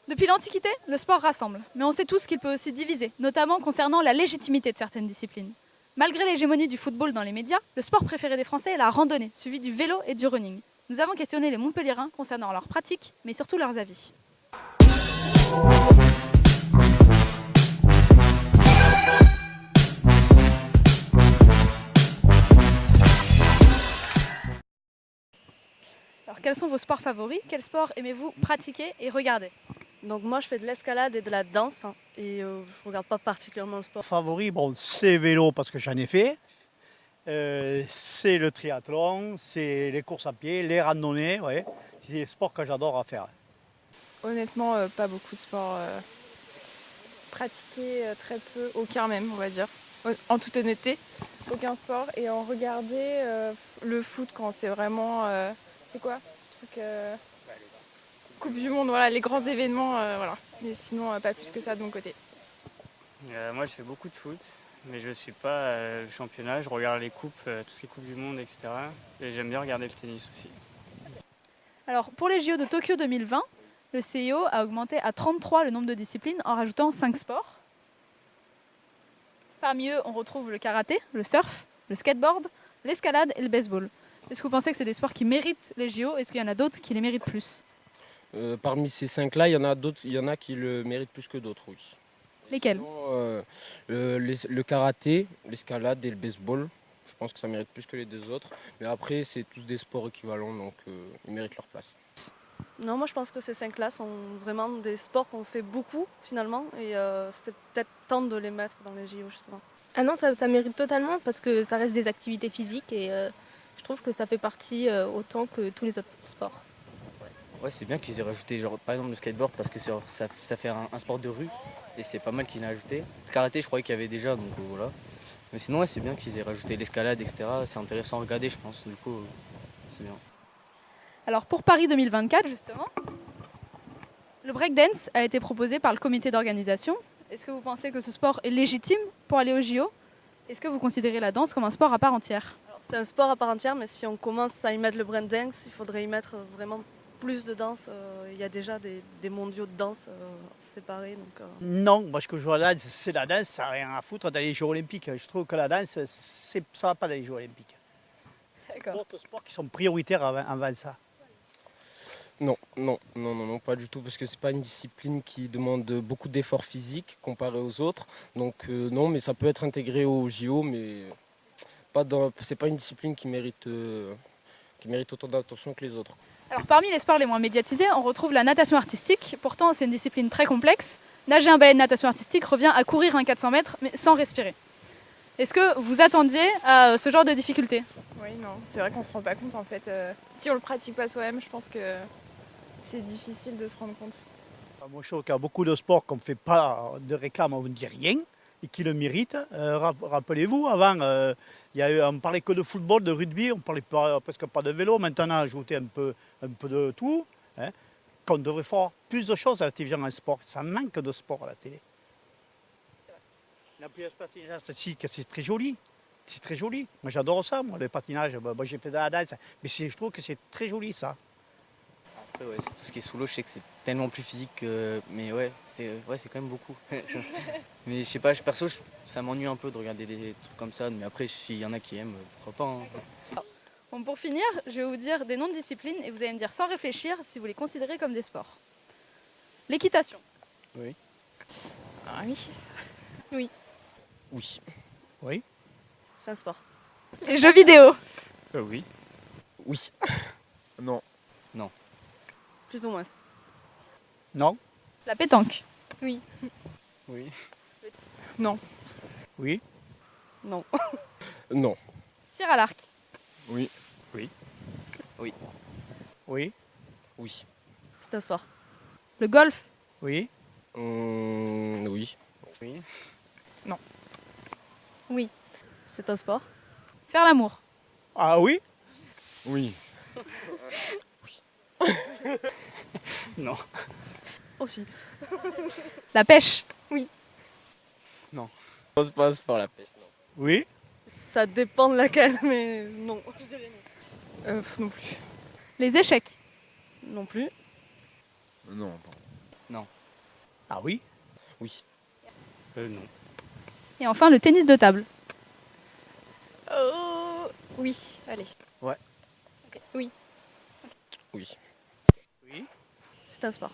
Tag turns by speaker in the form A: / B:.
A: Depuis l'Antiquité, le sport rassemble, mais on sait tous qu'il peut aussi diviser, notamment concernant la légitimité de certaines disciplines. Malgré l'hégémonie du football dans les médias, le sport préféré des Français est la randonnée, suivi du vélo et du running. Nous avons questionné les Montpelliérains concernant leurs pratiques, mais surtout leurs avis. Alors, quels sont vos sports favoris? Quels sports aimez-vous pratiquer et regarder?
B: Donc moi je fais de l'escalade et de la danse et je regarde pas particulièrement le sport.
C: Favori, bon, c'est vélo parce que j'en ai fait. C'est le triathlon, c'est les courses à pied, les randonnées, ouais. C'est des sports que j'adore à faire.
D: Honnêtement, pas beaucoup de sports pratiqués, très peu, aucun même, on va dire. En toute honnêteté, aucun sport. Et en regarder le foot quand c'est vraiment. C'est quoi le truc, Coupe du Monde, voilà, les grands événements, voilà. Mais sinon, pas plus que ça de mon côté.
E: Moi, je fais beaucoup de foot, mais je ne suis pas le championnat. Je regarde les coupes, tout ce qui est Coupe du Monde, etc. Et j'aime bien regarder le tennis aussi.
A: Alors, pour les JO de Tokyo 2020, le CIO a augmenté à 33 le nombre de disciplines en rajoutant 5 sports. Parmi eux, on retrouve le karaté, le surf, le skateboard, l'escalade et le baseball. Est-ce que vous pensez que c'est des sports qui méritent les JO? Est-ce qu'il y en a d'autres qui les méritent plus?
F: Parmi ces 5-là, il y en a qui le méritent plus que d'autres, oui.
A: Lesquels?
F: Sinon, le karaté, l'escalade et le baseball, je pense que ça mérite plus que les deux autres. Mais après, c'est tous des sports équivalents, donc ils méritent leur place.
B: Non, moi je pense que ces 5-là sont vraiment des sports qu'on fait beaucoup finalement et c'était peut-être temps de les mettre dans les JO justement.
G: Ah non, ça mérite totalement parce que ça reste des activités physiques et je trouve que ça fait partie autant que tous les autres sports.
H: Ouais, c'est bien qu'ils aient rajouté genre, par exemple le skateboard parce que ça fait un sport de rue et c'est pas mal qu'ils aient ajouté. Le karaté, je croyais qu'il y avait déjà, donc voilà. Mais sinon, ouais, c'est bien qu'ils aient rajouté l'escalade, etc. C'est intéressant à regarder, je pense. Du coup, c'est bien.
A: Alors, pour Paris 2024, justement, le breakdance a été proposé par le comité d'organisation. Est-ce que vous pensez que ce sport est légitime pour aller aux JO? Est-ce que vous considérez la danse comme un sport à part entière?
B: Alors, c'est un sport à part entière, mais si on commence à y mettre le breakdance, il faudrait y mettre vraiment plus de danse. Il y a déjà des mondiaux de danse séparés. Donc,
C: Non, moi ce que je vois là, c'est la danse, ça n'a rien à foutre dans les Jeux Olympiques. Je trouve que la danse, ça ne va pas dans les Jeux Olympiques.
A: D'accord.
C: D'autres sports qui sont prioritaires avant ça.
F: Non, pas du tout, parce que c'est pas une discipline qui demande beaucoup d'efforts physiques comparé aux autres. Donc non, mais ça peut être intégré au JO, mais c'est pas une discipline qui mérite autant d'attention que les autres.
A: Alors, parmi les sports les moins médiatisés, on retrouve la natation artistique. Pourtant, c'est une discipline très complexe. Nager un balai de natation artistique revient à courir un 400 mètres, mais sans respirer. Est-ce que vous attendiez à ce genre de difficulté?
D: Oui, non, c'est vrai qu'on se rend pas compte en fait. Si on le pratique pas soi-même, je pense que c'est difficile de se rendre compte.
C: Moi je trouve qu'il y a beaucoup de sports qu'on ne fait pas de réclame, on ne dit rien, et qui le méritent. Rappelez-vous, avant, on parlait que de football, de rugby, on parlait presque pas de vélo. Maintenant, on a ajouté un peu de tout. Hein, qu'on devrait faire plus de choses à la télévision en sport. Ça manque de sport à la télé. La patinage artistique, c'est très joli. C'est très joli. Moi, j'adore ça, moi, le patinage. Moi, j'ai fait de la danse. Mais je trouve que c'est très joli, ça.
H: Après, ouais, tout ce qui est sous l'eau, je sais que c'est tellement plus physique que. Mais ouais, c'est quand même beaucoup. Mais je sais pas, perso, ça m'ennuie un peu de regarder des trucs comme ça. Mais après, s'il y en a qui aiment, pourquoi pas. Hein.
A: Bon, pour finir, je vais vous dire des noms de disciplines et vous allez me dire sans réfléchir si vous les considérez comme des sports. L'équitation.
H: Oui.
D: Ah oui.
F: Oui.
C: Oui.
B: c'est un sport.
A: Les jeux vidéo.
E: Oui.
F: Oui.
I: Non.
B: Plus ou moins.
C: Non.
A: La pétanque.
H: Oui.
D: Non.
C: Oui.
B: Non.
F: Non.
A: Tir à l'arc.
I: Oui.
C: Oui.
F: Oui.
B: C'est un sport.
A: Le golf.
C: Oui.
F: Oui.
H: Oui.
G: Oui.
B: C'est un sport.
A: Faire l'amour.
C: Ah oui.
I: Oui.
C: Non.
B: Aussi.
A: La pêche.
F: On se passe par la pêche.
C: Oui.
B: Ça dépend de laquelle, mais non. Je dirais
D: Non plus.
A: Les échecs.
B: non. Non plus.
I: Non.
C: Ah oui?
F: Oui.
E: Non.
A: Et enfin, le tennis de table.
D: Oh, oui, allez.
I: Ouais.
D: Ok, oui.
F: Oui.
C: Oui.
B: C'est un sport.